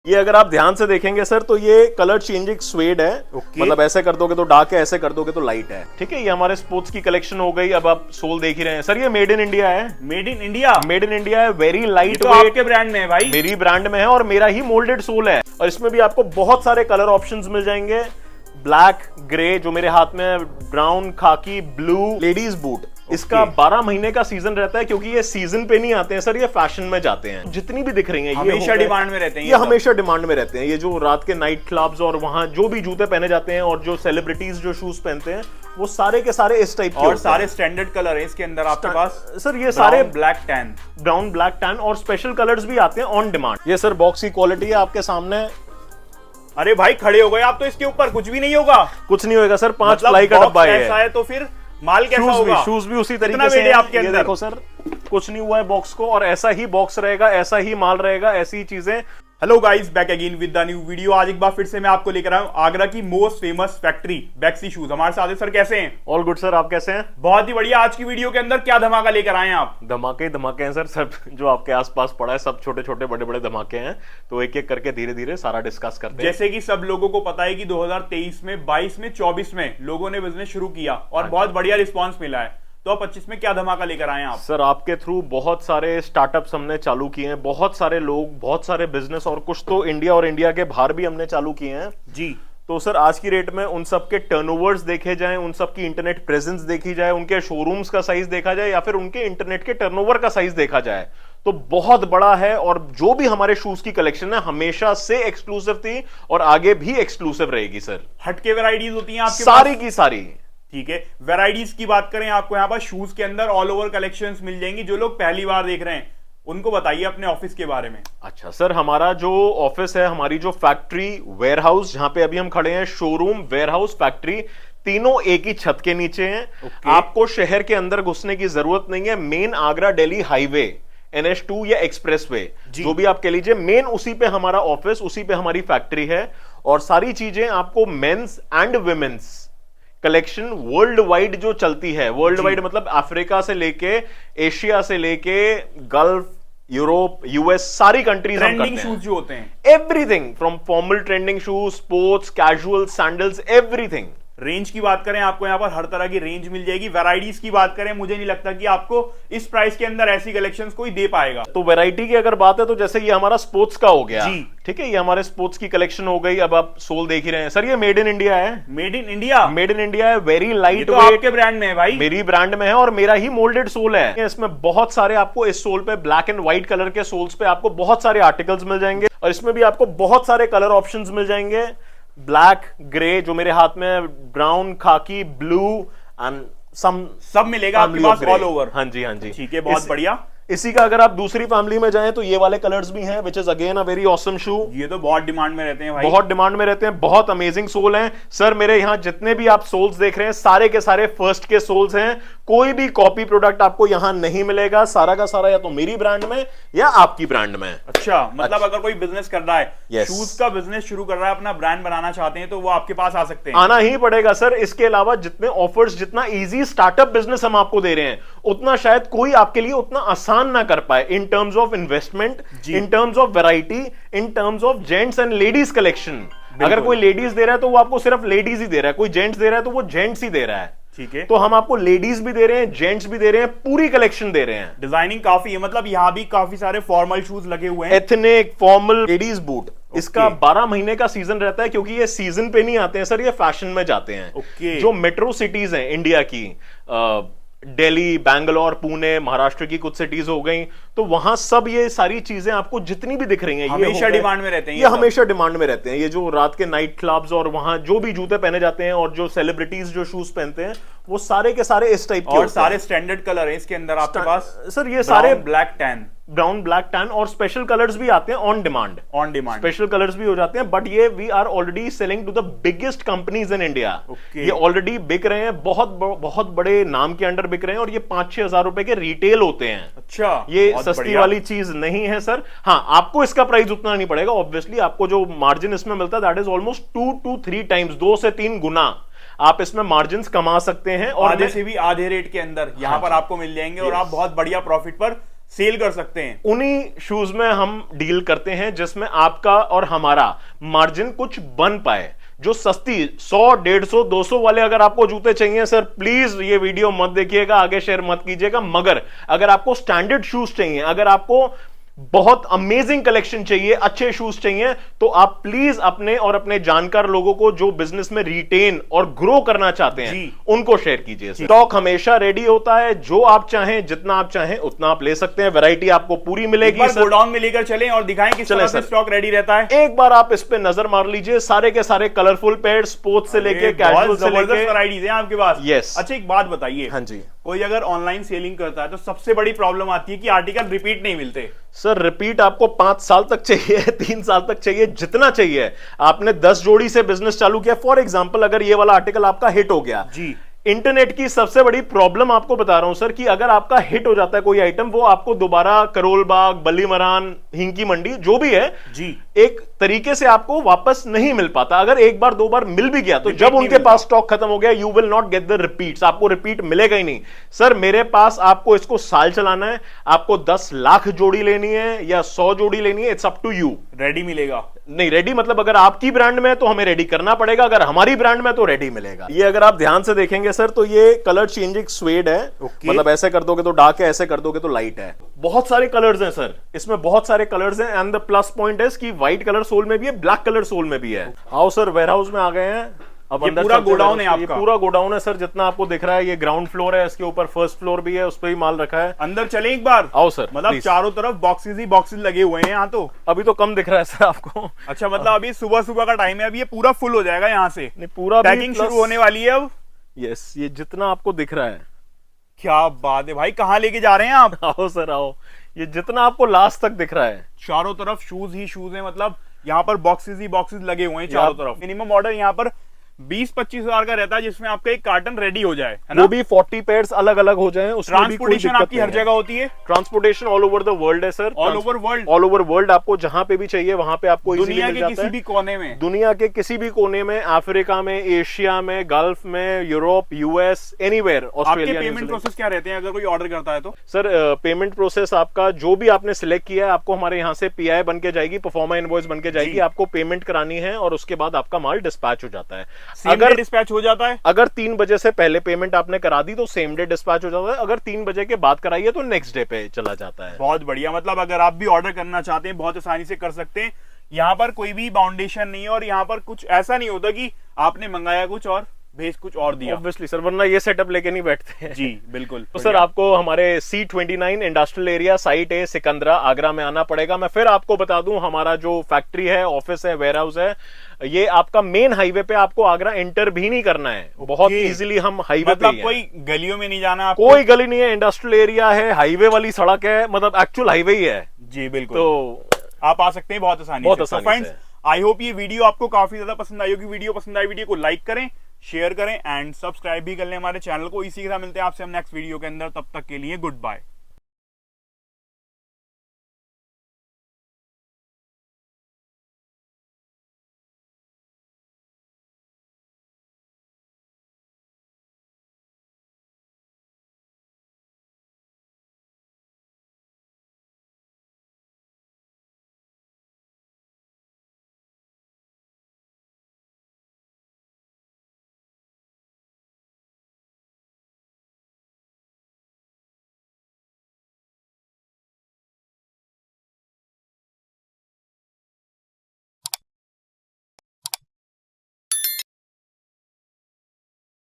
ये अगर आप ध्यान से देखेंगे सर तो ये कलर चेंजिंग स्वेड है। मतलब ऐसे कर दोगे तो डार्क है, ऐसे कर दोगे तो लाइट है। ठीक है, ये हमारे स्पोर्ट्स की कलेक्शन हो गई। अब आप सोल देख ही रहे हैं सर, ये मेड इन इंडिया है। Made in India, made in India है, वेरी लाइट तो वेट। आपके ब्रांड में है भाई? मेरी ब्रांड में है और मेरा ही मोल्डेड सोल है। और इसमें भी आपको बहुत सारे कलर ऑप्शंस मिल जाएंगे, ब्लैक, ग्रे, जो मेरे हाथ में है, ब्राउन, खाकी, ब्लू। लेडीज बूट, इसका 12 महीने का सीजन रहता है, क्योंकि ये सीजन पे नहीं आते हैं सर, ये फैशन में जाते हैं। जितनी भी दिख रही हैं ये हमेशा डिमांड में रहते हैं। ये हमेशा डिमांड में रहते हैं। ये जो रात के नाइट क्लब्स और वहां जो भी जूते पहने जाते हैं और जो सेलिब्रिटीज जो शूज पहनते हैं वो सारे के सारे इस टाइप के और सारे स्टैंडर्ड कलर है इसके अंदर आपके पास सर। ये सारे black tan, brown, black tan और स्पेशल कलर्स भी आते हैं ऑन डिमांड। ये सर बॉक्स की क्वालिटी है आपके सामने। अरे भाई खड़े हो गए आप तो, इसके ऊपर कुछ भी नहीं होगा। कुछ नहीं होगा सर, 5 मतलब प्लाई का डब्बा है। ऐसा है तो फिर माल कैसा होगा? शूज भी उसी तरीके से है आपके अंदर। देखो सर, कुछ नहीं हुआ है बॉक्स को, और ऐसा ही बॉक्स रहेगा, ऐसा ही माल रहेगा, ऐसी ही चीजें। Hello guys, back again with the new video. आज एक बार फिर से मैं आपको लेकर आया हूं आगरा की मोस्ट फेमस फैक्ट्री बैक्सी शूज। हमारे साथ है सर, कैसे हैं? ऑल गुड सर, आप कैसे हैं? बहुत ही बढ़िया। आज की वीडियो के अंदर क्या धमाका लेकर आए हैं आप? धमाके ही धमाके हैं सर, सब जो आपके आसपास पड़ा है सब छोटे छोटे बड़े बड़े धमाके हैं। तो एक एक करके धीरे धीरे सारा डिस्कस करते हैं। जैसे कि सब लोगों को पता है कि 2023 में, 22 में, 24 में लोगों ने बिजनेस शुरू किया और बहुत बढ़िया रिस्पॉन्स मिला है। तो 25 में क्या धमाका लेकर आए हैं आप? सर आपके थ्रू बहुत सारे स्टार्टअप्स हमने चालू किए हैं, बहुत सारे लोग, बहुत सारे बिजनेस, और कुछ तो इंडिया और इंडिया के बाहर भी हमने चालू किए हैं जी। तो सर आज की रेट में उन सब के टर्नओवर्स देखे जाएं, उन सब की इंटरनेट प्रेजेंस देखी जाए, उनके शोरूम्स का साइज देखा जाए, या फिर उनके इंटरनेट के टर्नओवर का साइज देखा जाए तो बहुत बड़ा है। और जो भी हमारे शूज की कलेक्शन है हमेशा से एक्सक्लूसिव थी और आगे भी एक्सक्लूसिव रहेगी सर। हटके वैरायटीज होती हैं आपके सारी पास? की सारी। ठीक है, वैरायटीज की बात करें, आपको यहाँ पर शूज के अंदर ऑल ओवर कलेक्शंस मिल जाएंगी। जो लोग पहली बार देख रहे हैं उनको बताइए अपने ऑफिस के बारे में। अच्छा सर, हमारा जो ऑफिस है, हमारी जो फैक्ट्री, वेयरहाउस, जहां पे अभी हम खड़े हैं, शोरूम, वेयरहाउस, फैक्ट्री, तीनों एक ही छत के नीचे हैं। आपको शहर के अंदर घुसने की जरूरत नहीं है। Main Agra Delhi highway, NH2 या एक्सप्रेसवे, जो भी आप कह लीजिए, मेन उसी पे हमारा ऑफिस, उसी पे हमारी फैक्ट्री है। और सारी चीजें आपको men's and women's collection worldwide जो चलती है, वर्ल्ड वाइड मतलब अफ्रीका से लेके, एशिया से लेके, गल्फ, यूरोप, यूएस, सारी कंट्रीज हम करते हैं। शूज जो होते हैं, everything from formal trending shoes, sports, casual, sandals, everything. Range की बात करें, आपको यहाँ पर हर तरह की रेंज मिल जाएगी। वैरायटीज की बात करें, मुझे नहीं लगता कि आपको इस प्राइस के अंदर ऐसी कलेक्शंस कोई दे पाएगा। तो वैरायटी की अगर बात है तो जैसे ये हमारा स्पोर्ट्स का हो गया जी, ठीक है, ये हमारे स्पोर्ट्स की कलेक्शन हो गई। अब आप सोल देख ही रहे हैं सर, ये मेड इन इंडिया है। Made in India, made in India है, वेरी लाइट तो वेट। आपके ब्रांड में है भाई? मेरी ब्रांड में है और मेरा ही मोल्डेड सोल है। इसमें बहुत सारे आपको इस सोल पे, ब्लैक एंड व्हाइट कलर के सोल्स पे आपको बहुत सारे आर्टिकल्स मिल जाएंगे। और इसमें भी आपको बहुत सारे कलर ऑप्शंस मिल जाएंगे, ब्लैक, ग्रे, जो मेरे हाथ में, ब्राउन, खाकी, ब्लू एंड सब मिलेगा आपके पास ऑल ओवर। हाँ जी, हाँ जी, ठीक है, बहुत बढ़िया। इसी का अगर आप दूसरी फैमिली में जाएं तो ये वाले कलर्स भी हैं, which is again a very awesome shoe. ये तो बहुत डिमांड में रहते हैं भाई, बहुत डिमांड में रहते हैं, बहुत अमेजिंग सोल हैं सर। मेरे यहाँ जितने भी आप सोल्स देख रहे हैं सारे के सारे फर्स्ट के सोल्स हैं। कोई भी कॉपी प्रोडक्ट आपको यहाँ नहीं मिलेगा। सारा का सारा या तो मेरी ब्रांड में या आपकी ब्रांड में। अच्छा, मतलब अगर कोई बिजनेस कर रहा है, Yes. शूज का बिजनेस शुरू कर रहा है, अपना ब्रांड बनाना चाहते हैं, तो वो आपके पास आ सकते हैं। आना ही पड़ेगा सर। इसके अलावा जितने ऑफर्स, जितना इजी स्टार्टअप बिजनेस हम आपको दे रहे हैं, उतना शायद कोई आपके लिए उतना आसान ना कर पाए। In terms of investment, in terms of variety, in terms of gents and ladies collection. अगर कोई लेडीज दे रहा है तो वो आपको सिर्फ लेडीज ही दे रहा है, कोई जेंट्स दे रहा है तो वो जेंट्स ही दे रहा है। ठीक है, तो हम आपको लेडीज भी दे रहे हैं, जेंट्स भी दे रहे हैं, पूरी कलेक्शन दे रहे हैं। डिजाइनिंग काफी है, मतलब यहाँ भी काफी सारे फॉर्मल शूज लगे हुए हैं। एथनिक, फॉर्मल, लेडीज बूट, इसका 12 महीने का सीजन रहता है, क्योंकि ये सीजन पे नहीं आते हैं सर, ये फैशन में जाते हैं। जो मेट्रो सिटीज हैं इंडिया की, दिल्ली, बैंगलोर, पुणे, महाराष्ट्र की कुछ सिटीज हो गई, तो वहां सब ये सारी चीजें आपको जितनी भी दिख रही हैं, हमेशा डिमांड में रहते हैं। ये हमेशा डिमांड में रहते हैं। ये जो रात के नाइट क्लब्स और वहां जो भी जूते पहने जाते हैं और जो सेलिब्रिटीज जो शूज पहनते हैं, वो सारे के सारे इस टाइप के और सारे स्टैंडर्ड कलर है इसके अंदर आपके पास सर। ये सारे black tan, brown, black tan और स्पेशल कलर्स भी आते हैं on demand. On demand special colours भी हो जाते हैं, बट ये we are already selling to the biggest companies in India. ये ऑलरेडी बिक रहे हैं, बहुत बड़े नाम के अंडर बिक रहे हैं, और ये 5-6 हजार रुपए के रिटेल होते हैं। अच्छा, ये सस्ती वाली चीज नहीं है सर। हाँ, आपको इसका प्राइस उतना नहीं पड़ेगा, ऑब्वियसली आपको जो मार्जिन इसमें मिलता है that is almost 2 to 3 times, 2 से 3 गुना आप इसमें मार्जिन कमा सकते हैं। और आधे से भी आधे रेट के अंदर यहाँ पर आपको मिल जाएंगे और आप बहुत बढ़िया प्रॉफिट पर सेल कर सकते हैं। उन्हीं शूज में हम डील करते हैं जिसमें आपका और हमारा मार्जिन कुछ बन पाए। जो सस्ती 100, 150, 200 वाले अगर आपको जूते चाहिए सर, प्लीज ये वीडियो मत देखिएगा, आगे शेयर मत कीजिएगा। मगर अगर आपको स्टैंडर्ड शूज चाहिए, अगर आपको बहुत अमेजिंग कलेक्शन चाहिए, अच्छे शूज चाहिए, तो आप प्लीज अपने और अपने जानकार लोगों को जो बिजनेस में रिटेन और ग्रो करना चाहते हैं उनको शेयर कीजिए। स्टॉक हमेशा रेडी होता है, जो आप चाहें, जितना आप चाहें उतना आप ले सकते हैं। वैरायटी आपको पूरी मिलेगी। गोडाउन में लेकर चलें और दिखाएं किस तरह से स्टॉक रेडी रहता है। एक बार आप इस पे नजर मार लीजिए, सारे के सारे कलरफुल पेयर, स्पोर्ट्स से लेके कैजुअल से लेके वैरायटीज हैं आपके पास। यस। अच्छा एक बात बताइए, हाँ जी, कोई अगर ऑनलाइन सेलिंग करता है तो सबसे बड़ी प्रॉब्लम आती है कि आर्टिकल रिपीट नहीं मिलते। सर रिपीट आपको 5 साल तक चाहिए, 3 साल तक चाहिए, जितना चाहिए। आपने 10 जोड़ी से बिजनेस चालू किया, फॉर एग्जांपल अगर ये वाला आर्टिकल आपका हिट हो गया जी, इंटरनेट की सबसे बड़ी प्रॉब्लम आपको बता रहा हूं सर, कि अगर आपका हिट हो जाता है कोई आइटम, वो आपको दोबारा करोल बाग, बल्ली मरान, हिंकी मंडी जो भी है जी, एक तरीके से आपको वापस नहीं मिल पाता। अगर एक बार 2 बार मिल भी गया तो जब उनके पास स्टॉक खत्म हो गया, you will not get the repeats, आपको रिपीट मिलेगा ही नहीं। सर मेरे पास आपको इसको साल चलाना है, आपको 10 लाख जोड़ी लेनी है या 100 जोड़ी लेनी है, it's up to you. Ready मिलेगा? नहीं, रेडी मतलब अगर आपकी ब्रांड में है तो हमें रेडी करना पड़ेगा, अगर हमारी ब्रांड में तो रेडी मिलेगा। ये अगर आप ध्यान से देखेंगे सर तो ये कलर चेंजिंग स्वेड है। मतलब ऐसे कर दोगे तो डार्क है, ऐसे कर दोगे तो लाइट है। बहुत सारे कलर्स हैं सर इसमें, बहुत सारे कलर्स हैं। एंड द प्लस पॉइंट है कि व्हाइट कलर सोल में भी है, ब्लैक कलर सोल में भी है। आओ सर वेयर हाउस में आ गए हैं। अब ये अंदर पूरा चलते गोडाउन है हैं। आपका? ये पूरा गोडाउन है सर, जितना आपको दिख रहा है। ये ग्राउंड फ्लोर है, इसके ऊपर फर्स्ट फ्लोर भी है, उस पर भी माल रखा है। अंदर चले एक बार? आओ सर। मतलब please। चारों तरफ बॉक्सेस ही बॉक्सेस लगे हुए हैं यहाँ तो। अभी तो कम दिख रहा है सर आपको। अच्छा, मतलब अभी सुबह सुबह का टाइम है, अभी ये पूरा फुल हो जाएगा यहाँ से? नहीं, पूरा पैकिंग शुरू होने वाली है अब। यस, ये जितना आपको दिख रहा है। क्या बात है भाई, कहाँ लेके जा रहे हैं आप? आओ सर आओ, ये जितना आपको लास्ट तक दिख रहा है। चारों तरफ शूज ही शूज है, मतलब यहाँ पर बॉक्सेस ही बॉक्सेस लगे हुए हैं चारों तरफ। मिनिमम ऑर्डर यहाँ पर 20-25 हजार का रहता है, जिसमें आपका एक कार्टन रेडी हो जाए, है ना? वो भी 40 पेयर्स अलग अलग हो जाएं, उसमें भी कोई ट्रांसपोर्टेशन आपकी हर जगह होती है? Transportation all over the world है sir. All over world? All over world, आपको जहां पे भी चाहिए वहां पे आपको दुनिया के किसी भी कोने में? दुनिया के किसी भी कोने में, अफ्रीका में, एशिया में, गल्फ में, यूरोप, यूएस, एनीवेयर, ऑस्ट्रेलिया। आपके पेमेंट प्रोसेस क्या रहते हैं अगर कोई ऑर्डर करता है तो? सर पेमेंट प्रोसेस आपका जो भी आपने सिलेक्ट किया है, आपको हमारे यहाँ से पीआई बन के जाएगी, परफॉर्मा इनवॉइस बन के जाएगी, आपको पेमेंट करानी है और उसके बाद आपका माल डिस्पैच हो जाता है। अगर डिस्पैच हो जाता है, अगर 3 बजे से पहले पेमेंट आपने करा दी तो सेम डे डिस्पैच हो जाता है, अगर 3 बजे के बाद कराइए तो नेक्स्ट डे पे चला जाता है। बहुत बढ़िया। मतलब अगर आप भी ऑर्डर करना चाहते हैं बहुत आसानी से कर सकते हैं। यहाँ पर कोई भी बाउंडेशन नहीं है और यहाँ पर कुछ ऐसा नहीं होता कि आपने मंगाया कुछ और भेज कुछ और दिया। ऑब्वियसली सर, वरना ये सेटअप लेके नहीं बैठते हैं। जी बिल्कुल। तो सर आपको हमारे C29 इंडस्ट्रियल एरिया साइट है सिकंदरा, आगरा में आना पड़ेगा। मैं फिर आपको बता दूं, हमारा जो फैक्ट्री है, ऑफिस है, वेयर हाउस है, ये आपका मेन हाईवे पे, आपको आगरा एंटर भी नहीं करना है। बहुत इजीली हम हाईवे पे मतलब कोई गलियों में नहीं जाना आपको? कोई गली नहीं है, इंडस्ट्रियल एरिया है, हाईवे वाली सड़क है, मतलब एक्चुअल हाईवे ही है। जी बिल्कुल। तो आप आ सकते हैं बहुत आसानी से। बहुत आसानी से। आई होप ये वीडियो आपको काफी ज्यादा पसंद आई होगी। वीडियो पसंद आई, वीडियो को लाइक करें, शेयर करें एंड सब्सक्राइब भी कर लें हमारे चैनल को। इसी के साथ मिलते हैं आपसे हम नेक्स्ट वीडियो के अंदर। तब तक के लिए गुड बाय।